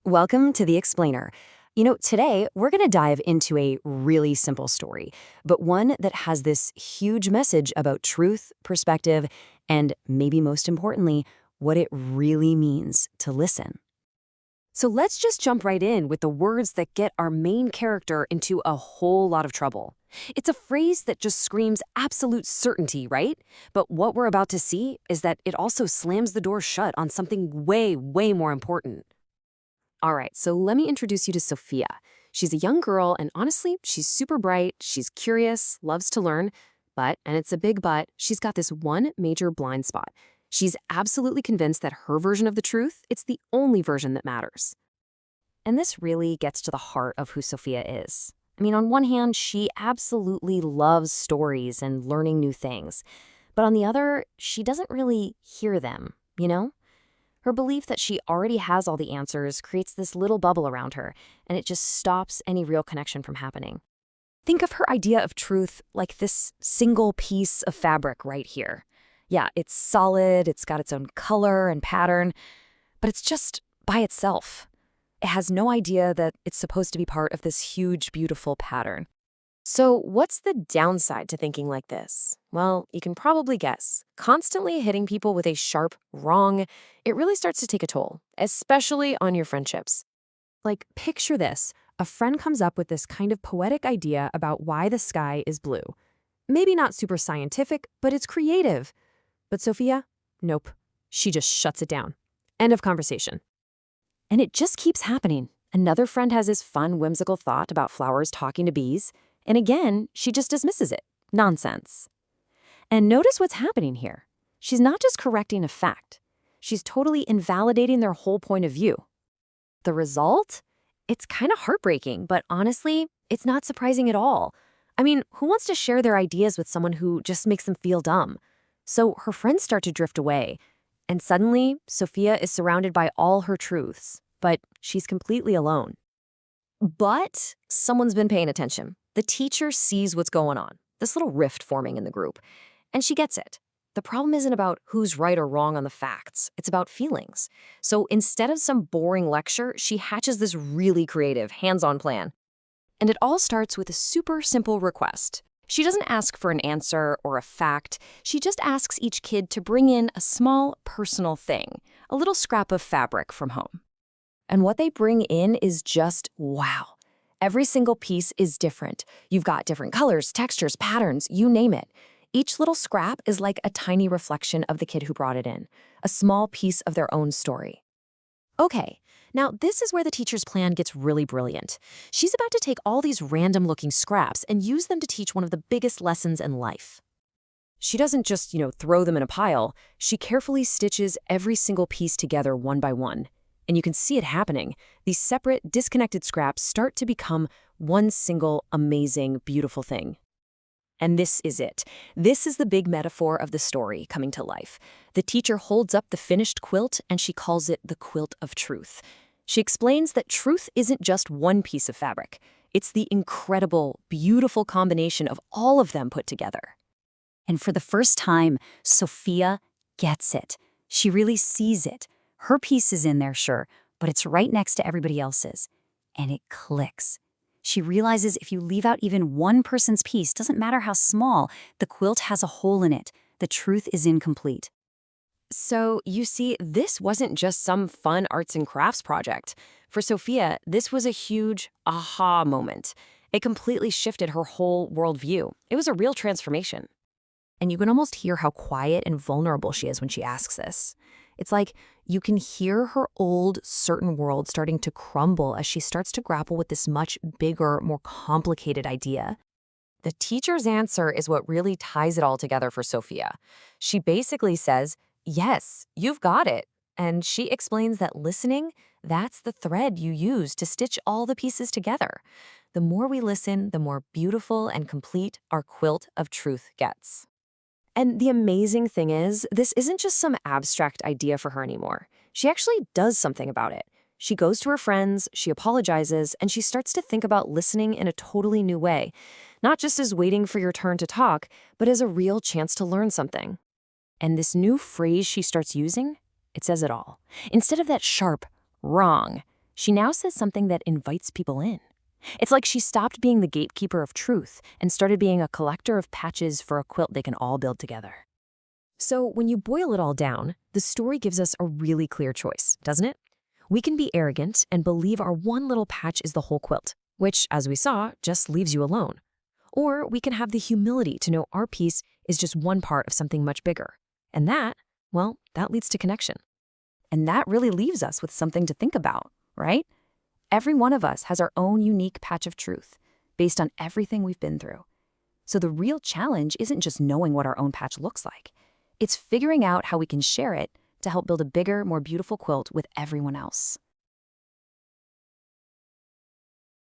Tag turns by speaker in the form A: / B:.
A: Welcome to The Explainer. Today we're going to dive into a really simple story, but one that has this huge message about truth, perspective, and maybe most importantly, what it really means to listen. So let's just jump right in with the words that get our main character into a whole lot of trouble. It's a phrase that just screams absolute certainty, right? But what we're about to see is that it also slams the door shut on something way, way more important. All right, so let me introduce you to Sofia. She's a young girl, and honestly, she's super bright, she's curious, loves to learn, but, and it's a big but, she's got this one major blind spot. She's absolutely convinced that her version of the truth, it's the only version that matters. And this really gets to the heart of who Sofia is. I mean, on one hand, she absolutely loves stories and learning new things. But on the other, she doesn't really hear them, you know? Her belief that she already has all the answers creates this little bubble around her, and it just stops any real connection from happening. Think of her idea of truth like this single piece of fabric right here. Yeah, it's solid, it's got its own color and pattern, but it's just by itself. It has no idea that it's supposed to be part of this huge, beautiful pattern. So what's the downside to thinking like this? Well, you can probably guess. Constantly hitting people with a sharp wrong, it really starts to take a toll, especially on your friendships. Like, picture this. A friend comes up with this kind of poetic idea about why the sky is blue. Maybe not super scientific, but it's creative. But Sofia? Nope. She just shuts it down. End of conversation. And it just keeps happening. Another friend has this fun, whimsical thought about flowers talking to bees. And again, she just dismisses it. Nonsense. And notice what's happening here. She's not just correcting a fact. She's totally invalidating their whole point of view. The result? It's kind of heartbreaking, but honestly, it's not surprising at all. I mean, who wants to share their ideas with someone who just makes them feel dumb? So her friends start to drift away. And suddenly, Sofia is surrounded by all her truths, but she's completely alone. But someone's been paying attention. The teacher sees what's going on, this little rift forming in the group, and she gets it. The problem isn't about who's right or wrong on the facts. It's about feelings. So instead of some boring lecture, she hatches this really creative, hands-on plan. And it all starts with a super simple request. She doesn't ask for an answer or a fact. She just asks each kid to bring in a small, personal thing, a little scrap of fabric from home. And what they bring in is just wow. Every single piece is different. You've got different colors, textures, patterns, you name it. Each little scrap is like a tiny reflection of the kid who brought it in, a small piece of their own story. Okay, now this is where the teacher's plan gets really brilliant. She's about to take all these random-looking scraps and use them to teach one of the biggest lessons in life. She doesn't just, throw them in a pile. She carefully stitches every single piece together one by one. And you can see it happening. These separate, disconnected scraps start to become one single, amazing, beautiful thing. And this is it. This is the big metaphor of the story coming to life. The teacher holds up the finished quilt, and she calls it the quilt of truth. She explains that truth isn't just one piece of fabric. It's the incredible, beautiful combination of all of them put together.
B: And for the first time, Sofia gets it. She really sees it. Her piece is in there, sure, but it's right next to everybody else's. And it clicks. She realizes if you leave out even one person's piece, doesn't matter how small, the quilt has a hole in it. The truth is incomplete.
A: So, you see, this wasn't just some fun arts and crafts project. For Sofia, this was a huge aha moment. It completely shifted her whole worldview. It was a real transformation. And you can almost hear how quiet and vulnerable she is when she asks this. It's like you can hear her old, certain world starting to crumble as she starts to grapple with this much bigger, more complicated idea. The teacher's answer is what really ties it all together for Sofia. She basically says, yes, you've got it. And she explains that listening, that's the thread you use to stitch all the pieces together. The more we listen, the more beautiful and complete our quilt of truth gets. And the amazing thing is, this isn't just some abstract idea for her anymore. She actually does something about it. She goes to her friends, she apologizes, and she starts to think about listening in a totally new way. Not just as waiting for your turn to talk, but as a real chance to learn something. And this new phrase she starts using, it says it all. Instead of that sharp, wrong, She now says something that invites people in. It's like she stopped being the gatekeeper of truth and started being a collector of patches for a quilt they can all build together. So when you boil it all down, the story gives us a really clear choice, doesn't it? We can be arrogant and believe our one little patch is the whole quilt, which, as we saw, just leaves you alone. Or we can have the humility to know our piece is just one part of something much bigger. And that, well, that leads to connection. And that really leaves us with something to think about, right? Every one of us has our own unique patch of truth, based on everything we've been through. So the real challenge isn't just knowing what our own patch looks like. It's figuring out how we can share it to help build a bigger, more beautiful quilt with everyone else.